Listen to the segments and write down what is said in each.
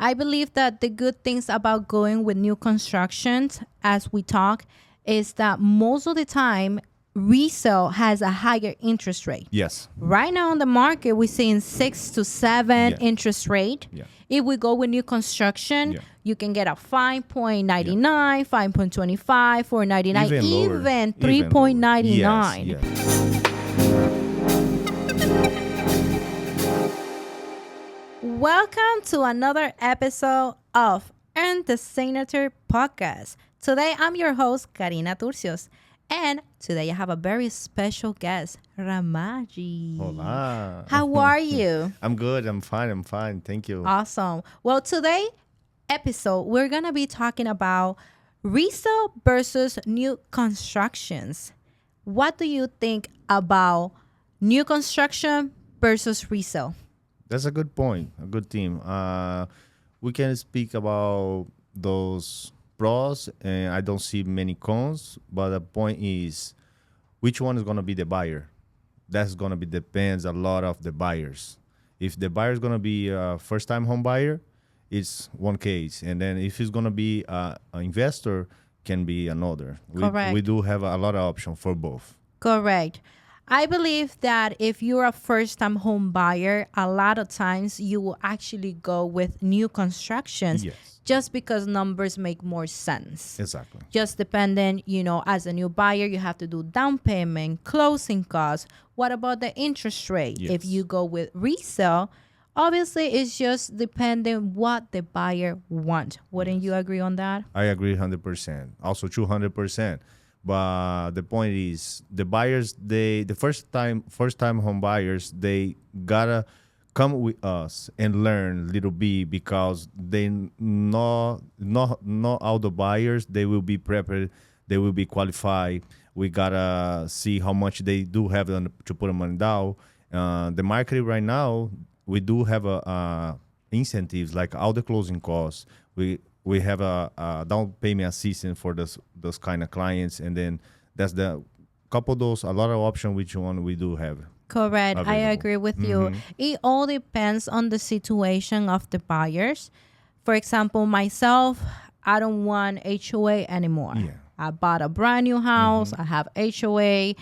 I believe that the good things about going with new constructions, as we talk, is that most of the time, resale has a higher interest rate. Yes. Right now on the market, we're seeing 6 to 7 Yeah. interest rate. Yeah. If we go with new construction, Yeah. you can get a 5.99, 5.25, 4.99, Even lower. even Even lower. 3.99. Yes. Welcome to another episode of Earn the Signature Podcast. Today, I'm your host, Karina Turcios. And today I have a very special guest, Ramade. Hola. How are you? I'm good. I'm fine. Thank you. Awesome. Well, today episode, we're going to be talking about resale versus new constructions. What do you think about new construction versus resale? That's a good point. A good theme. We can speak about those pros, and I don't see many cons. But the point is, which one is going to be the buyer? That's going to be depends a lot of the buyers. If the buyer is going to be a first-time home buyer, it's one case, and then if it's going to be an investor, can be another. Correct. We do have a lot of options for both. Correct. I believe that if you're a first-time home buyer, a lot of times you will actually go with new constructions Yes. just because numbers make more sense. Exactly. Just depending, as a new buyer, you have to do down payment, closing costs. What about the interest rate? Yes. If you go with resale, obviously it's just depending what the buyer wants. Wouldn't you agree on that? I agree 100%. Also 200%. But the point is, the buyers, the first time home buyers, they gotta come with us and learn little bit, because they know not all the buyers, they will be prepared, they will be qualified. We gotta see how much they do have to put money down. The market right now, we do have incentives like all the closing costs. We have a down payment assistance for those kind of clients, and then that's the couple of those, a lot of options which one we do have. Correct. I Available. agree with you. It all depends on the situation of the buyers. For example, myself, I don't want HOA anymore. Yeah. I bought a brand new house. I have HOA,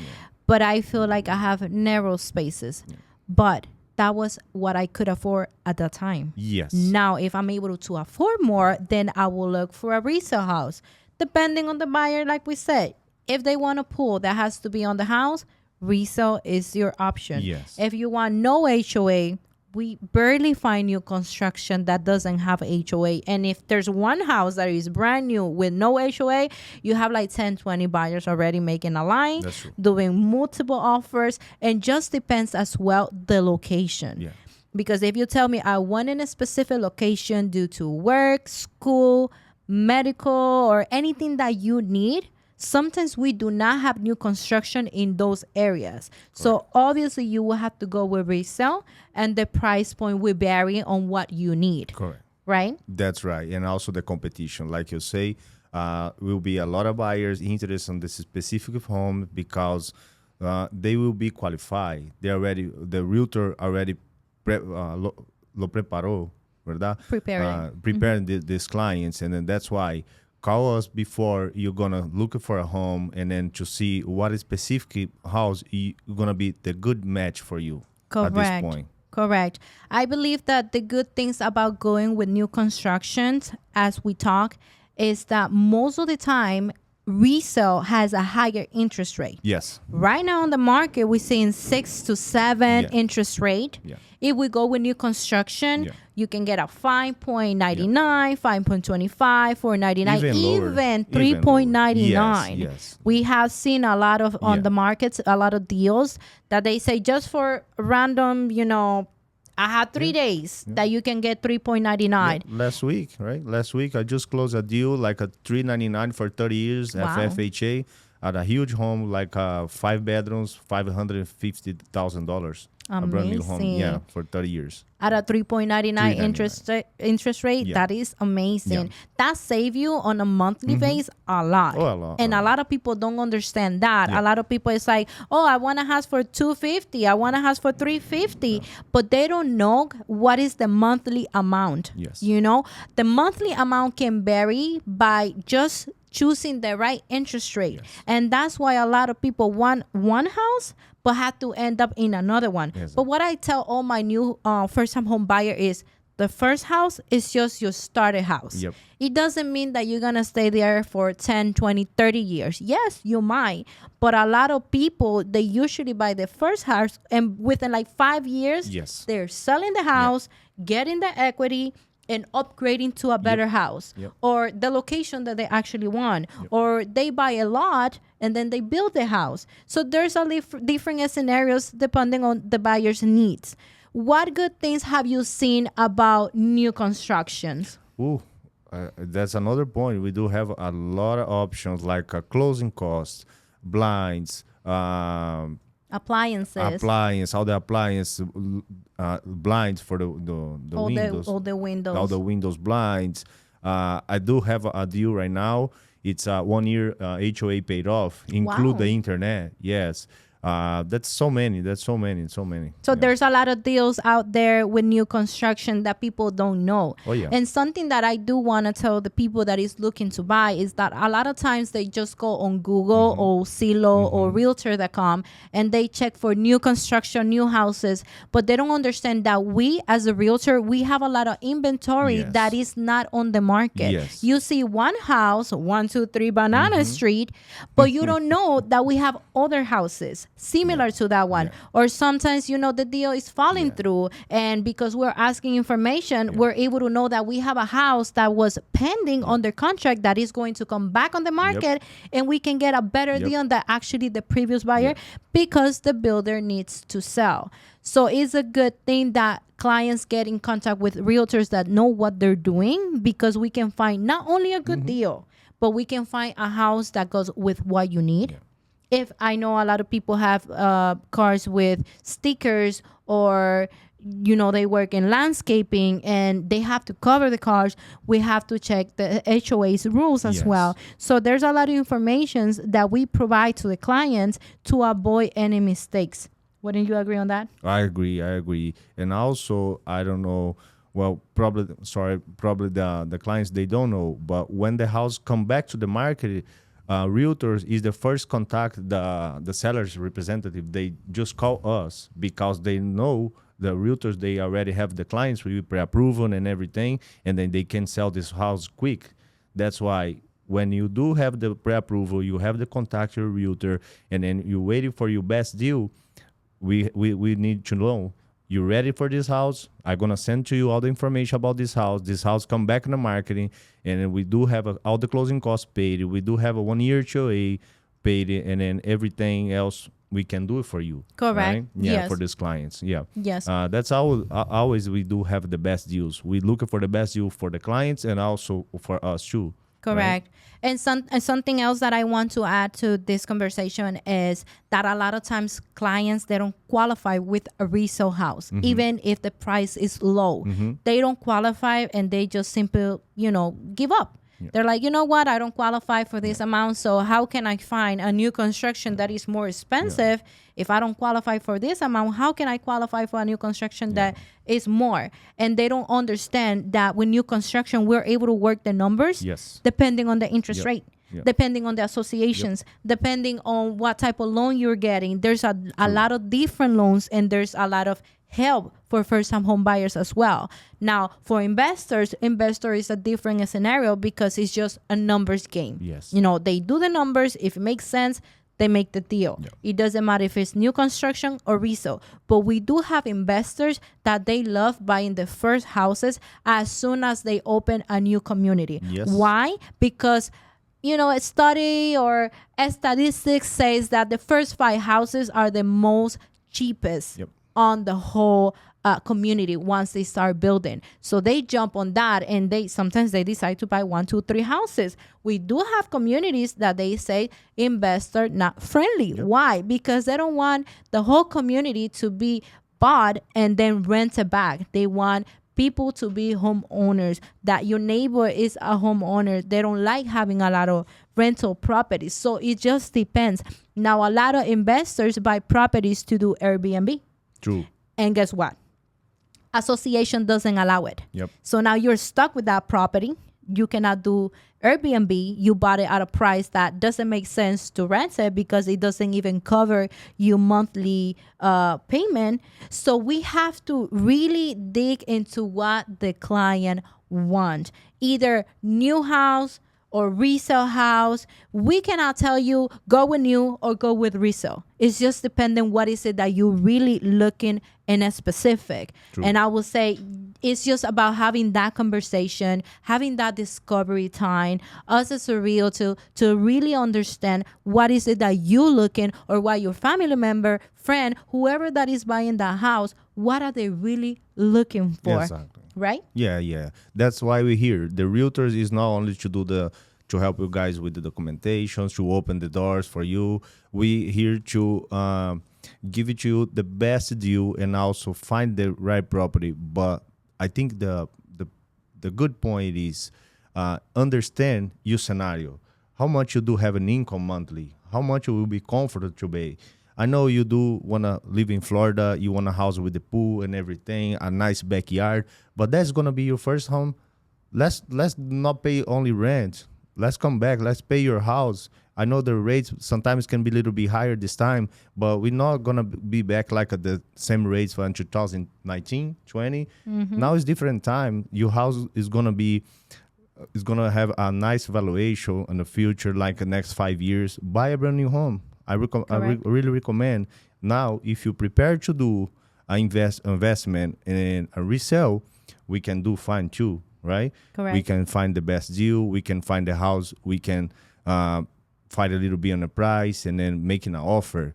but I feel like I have narrow spaces. But that was what I could afford at the time. Yes. Now, if I'm able to afford more, then I will look for a resale house. Depending on the buyer, like we said, if they want a pool that has to be on the house, resale is your option. Yes. If you want no HOA, we barely find new construction that doesn't have HOA. And if there's one house that is brand new with no HOA, you have like 10, 20 buyers already making a line, That's true. doing multiple offers, and just depends as well the location. Yeah. Because if you tell me I want in a specific location due to work, school, medical, or anything that you need, sometimes we do not have new construction in those areas. So obviously you will have to go with resale, and the price point will vary on what you need, Correct. right? That's right. And also the competition, like you say, will be a lot of buyers interested in this specific home, because they will be qualified. The realtor already lo preparó, ¿verdad? Preparing these clients, and then that's why call us before you're gonna look for a home, and then to see what specific house gonna be the good match for you. Correct. At this point. Correct. I believe that the good things about going with new constructions, as we talk, is that most of the time resale has a higher interest rate. Yes. Right now on the market, we're seeing 6 to 7 interest rate. Yeah. If we go with new construction, you can get a 5.99, 5.25, 4.99, even 3.99. Yes. We have seen a lot of on the markets, a lot of deals that they say just for random, I had 3 days that you can get 3.99. Last week, right? Last week, I just closed a deal like a $3.99 for 30 years Wow. FFHA. at a huge home like 5 bedrooms, $550,000. A brand new home, yeah, Amazing. for 30 years. At a 3.99 $399. interest rate, Yeah. that is amazing. Yeah. That save you on a monthly base a lot. Oh, a lot, And a a lot. lot of people don't understand that. Yeah. A lot of people is like, oh, I want a house for 250, I want a house for 350, but they don't know what is the monthly amount. Yes. You know, the monthly amount can vary by just choosing the right interest rate. Yes. And that's why a lot of people want one house but had to end up in another one. Yes. But what I tell all my new first-time home buyer is the first house is just your starter house. Yep. It doesn't mean that you're going to stay there for 10, 20, 30 years. Yes, you might. But a lot of people, they usually buy the first house and within like 5 years, Yes. they're selling the house, getting the equity, and upgrading to a better house Yep. or the location that they actually want, or they buy a lot and then they build the house. So there's a different scenarios depending on the buyer's needs. What good things have you seen about new constructions? Ooh, that's another point. We do have a lot of options like closing costs, blinds, Appliances, all the appliance, blinds for the windows, all the windows. all the windows blinds. I do have a deal right now. It's 1 year HOA paid off, include Wow. the internet. Yes. That's so many. So So yeah. there's a lot of deals out there with new construction that people don't know. Oh, yeah. And something that I do want to tell the people that is looking to buy is that a lot of times they just go on Google or Zillow or Realtor.com and they check for new construction, new houses, but they don't understand that we as a realtor, we have a lot of inventory Yes. that is not on the market. Yes. You see one house, 123 Banana Street, but you don't know that we have other houses similar to that one. Or sometimes, you know, the deal is falling through, and because we're asking information, we're able to know that we have a house that was pending under contract that is going to come back on the market, and we can get a better deal than actually the previous buyer because the builder needs to sell. So it's a good thing that clients get in contact with realtors that know what they're doing, because we can find not only a good deal, but we can find a house that goes with what you need. If I know a lot of people have cars with stickers, or you know, they work in landscaping and they have to cover the cars, we have to check the HOA's rules as well. So there's a lot of information that we provide to the clients to avoid any mistakes. Wouldn't you agree on that? I agree. And also, I don't know. Well, probably the clients, they don't know. But when the house come back to the market, realtors is the first contact the seller's representative. They just call us because they know the realtors, they already have the clients with pre-approval and everything, and then they can sell this house quick. That's why when you do have the pre-approval, you have the contact your realtor, and then you're waiting for your best deal. We need to know, you ready for this house? I'm gonna send to you all the information about this house. This house come back in the marketing, and then we do have all the closing costs paid. We do have a 1 year HOA paid, and then everything else we can do it for you. Correct. Right? Yeah, Yes. for these clients. Yeah. Yes. That's always we do have the best deals. We looking for the best deal for the clients and also for us too. Correct. And something else that I want to add to this conversation is that a lot of times clients, they don't qualify with a resale house, even if the price is low. They don't qualify, and they just simply, you know, give up. They're like, you know what, I don't qualify for this amount, so how can I find a new construction that is more expensive? If I don't qualify for this amount, how can I qualify for a new construction that is more? And they don't understand that with new construction, we're able to work the numbers depending on the interest rate. Depending on the associations, depending on what type of loan you're getting. There's a lot of different loans, and there's a lot of help for first-time home buyers as well. Now, for investors is a different scenario because it's just a numbers game. Yes. You know, they do the numbers. If it makes sense, they make the deal. It doesn't matter if it's new construction or resale. But we do have investors that they love buying the first houses as soon as they open a new community. Yes. Why? Because, you know, a study or a statistics says that the first 5 houses are the most cheapest on the whole community once they start building. So they jump on that, and they sometimes they decide to buy 1, 2, 3 houses. We do have communities that they say investor not friendly. Why? Because they don't want the whole community to be bought and then rented back. They want people to be homeowners, that your neighbor is a homeowner. They don't like having a lot of rental properties. So it just depends. Now, a lot of investors buy properties to do Airbnb. True. And guess what? Association doesn't allow it. Yep. So now you're stuck with that property. You cannot do Airbnb. You bought it at a price that doesn't make sense to rent it because it doesn't even cover your monthly payment. So we have to really dig into what the client wants. Either new house or resale house. We cannot tell you go with new or go with resale. It's just depending what is it that you're really looking in a specific. True. And I will say it's just about having that conversation, having that discovery time, us as a realtor to really understand what is it that you're looking, or what your family member, friend, whoever that is buying that house, what are they really looking for? Exactly. Right? Yeah. That's why we're here. The realtors is not only to help you guys with the documentations, to open the doors for you. We here to give it to you the best deal and also find the right property. But I think the good point is understand your scenario. How much you do have an income monthly? How much you will be comfortable to pay? I know you do want to live in Florida. You want a house with the pool and everything, a nice backyard, but that's going to be your first home. Let's not pay only rent. Let's come back. Let's pay your house. I know the rates sometimes can be a little bit higher this time, but we're not going to be back like at the same rates for 2019, 20. Now it's different time. Your house is going to be is going to have a nice valuation in the future, like the next 5 years. Buy a brand new home. I really recommend. Now, if you prepare to do an investment in a resale, we can do fine too, right? Correct. We can find the best deal. We can find the house. We can fight a little bit on the price and then making an offer.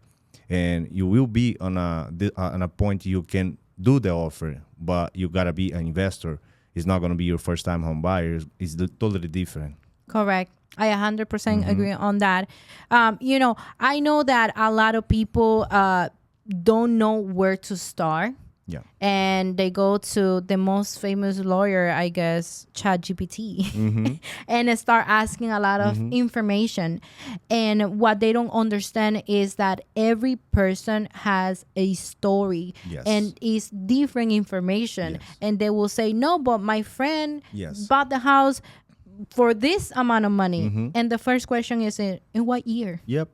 And you will be on a point you can do the offer, but you gotta be an investor. It's not gonna be your first time home buyer. It's totally different. Correct. I 100% agree on that. I know that a lot of people don't know where to start. Yeah. And they go to the most famous lawyer, I guess, ChatGPT, and start asking a lot of information. And what they don't understand is that every person has a story. Yes. And it's different information. Yes. And they will say, no, but my friend Yes. bought the house for this amount of money. And the first question is, in what year? Yep.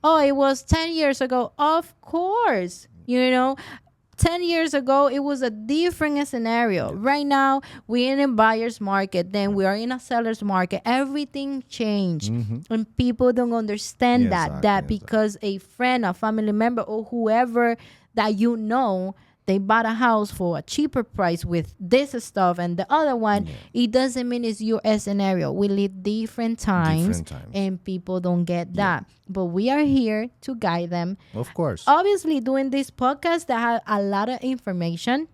Oh, it was 10 years ago. Of course. 10 years ago, it was a different scenario. Right now, we're in a buyer's market. Then we are in a seller's market. Everything changed. And people don't understand that because a friend, a family member, or whoever that you know, they bought a house for a cheaper price with this stuff and the other one. It doesn't mean it's your scenario. We live different times. And people don't get that. But we are here to guide them. Of course. Obviously, doing this podcast that have a lot of information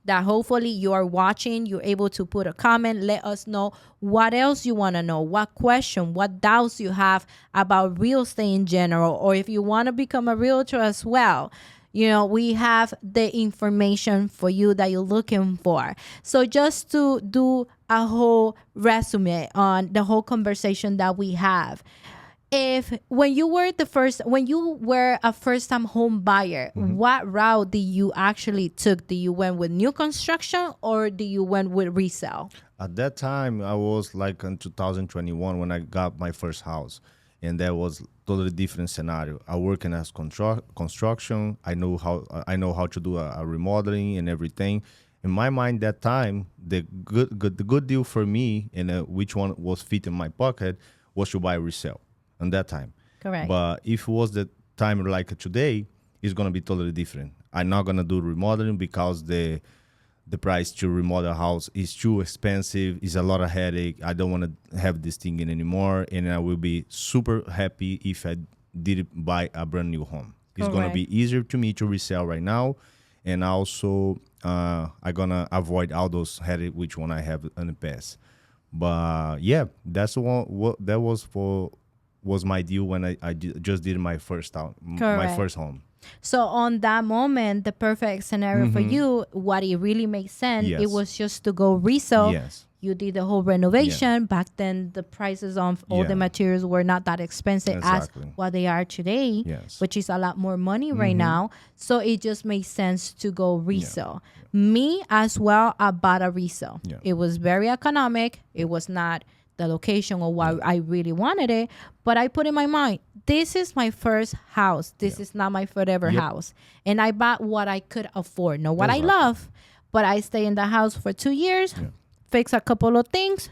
that hopefully you are watching, you're able to put a comment, let us know what else you want to know, what question, what doubts you have about real estate in general, or if you want to become a realtor as well. We have the information for you that you're looking for. So just to do a whole resume on the whole conversation that we have. When you were a first-time home buyer, what route did you actually took? Did you went with new construction or did you went with resale? At that time, I was like in 2021 when I got my first house. And that was totally different scenario. I work in as construction. I know how to do a remodeling and everything. In my mind, that time, the good deal for me and which one was fit in my pocket was to buy resale. On that time, correct. But if it was the time like today, it's gonna be totally different. I'm not gonna do remodeling because the price to remodel a house is too expensive. It's a lot of headache. I don't want to have this thing in anymore. And I will be super happy if I did buy a brand new home. It's going to be easier to me to resell right now. And also, I'm gonna avoid all those headache which one I have in the past. But yeah, that's the one. What that was my deal when just did my first house, my Correct. first home. So on that moment, the perfect scenario for you, what it really makes sense, it Yes. was just to go resell. Yes. You did the whole renovation. Back then, the prices of all the Yeah. materials were not that expensive Exactly. as what they are today, Yes. which is a lot more money right now. So it just makes sense to go resell. Me as well, I bought a resell. Yeah. It was very economic. It was not the location or why I really wanted it, but I put in my mind, this is my first house. This is not my forever Yep. house. And I bought what I could afford, not what Exactly. I love, but I stay in the house for 2 years, fix a couple of things,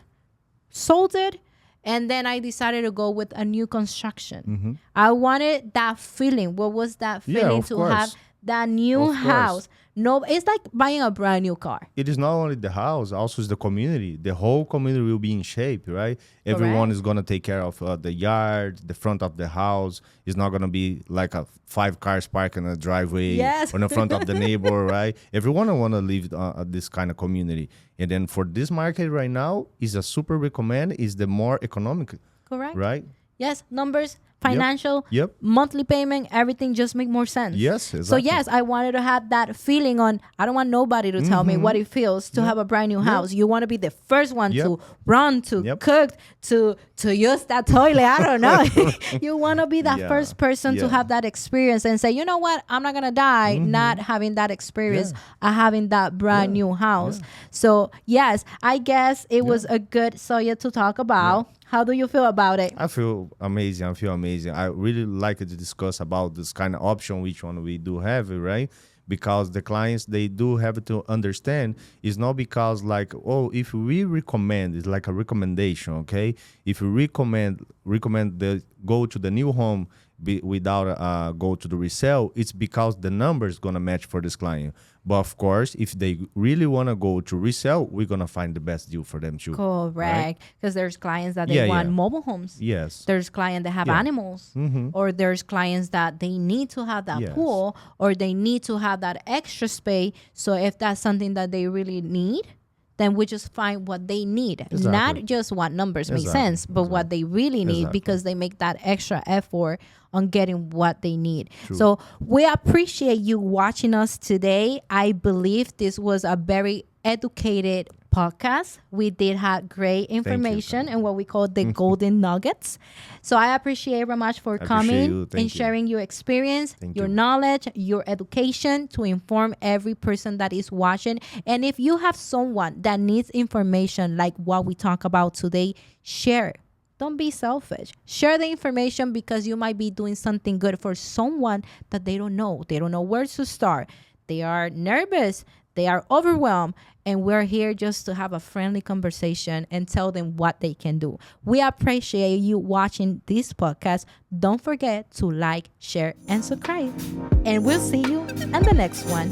sold it, and then I decided to go with a new construction. I wanted that feeling. What was that Yeah, feeling of to course. have that new Of course. house? No, it's like buying a brand new car. It is not only the house, also is the community. The whole community will be in shape, right? Everyone Correct. is gonna take care of the yard, the front of the house. It's not gonna be like a 5 cars parked in a driveway Yes. on the front of the neighbor, right? Everyone wanna live this kind of community. And then for this market right now, is a super recommend. Is the more economic, Correct. right? Yes, numbers, financial, Yep. monthly payment, everything just make more sense. Yes, So exactly. yes, I wanted to have that feeling on, I don't want nobody to tell me what it feels to have a brand new house. You want to be the first one to run, to Yep. cook, to use that toilet. I don't know. You want to be that Yeah. first person to Yeah. have that experience and say, you know what, I'm not going to die not having that experience, having that brand new house. So yes, I guess it was a good subject to talk about. How do you feel about it? I feel amazing. I really like to discuss about this kind of option, which one we do have, right? Because the clients, they do have to understand it's not because like, oh, if we recommend, it's like a recommendation, okay? If we recommend the go to the new home without go to the resale, it's because the number is going to match for this client. But of course, if they really want to go to resell, we're going to find the best deal for them too. Correct. Because there's clients that they Yeah, want yeah. mobile homes. Yes. There's clients that have Yeah. animals. Or there's clients that they need to have that Yes. pool or they need to have that extra space. So if that's something that they really need, then we just find what they need. Exactly. Not just what numbers make Exactly. sense, but what they really need Exactly. because they make that extra effort on getting what they need. So we appreciate you watching us today. I believe this was a very educated podcast. We did have great information and what we call the golden nuggets. So I appreciate very much for appreciate coming you. Thank and you. sharing your experience, Thank your you. knowledge, your education to inform every person that is watching. And if you have someone that needs information like what we talk about today, share it. Don't be selfish. Share the information because you might be doing something good for someone that they don't know. They don't know where to start. They are nervous. They are overwhelmed. And we're here just to have a friendly conversation and tell them what they can do. We appreciate you watching this podcast. Don't forget to like, share, and subscribe. And we'll see you in the next one.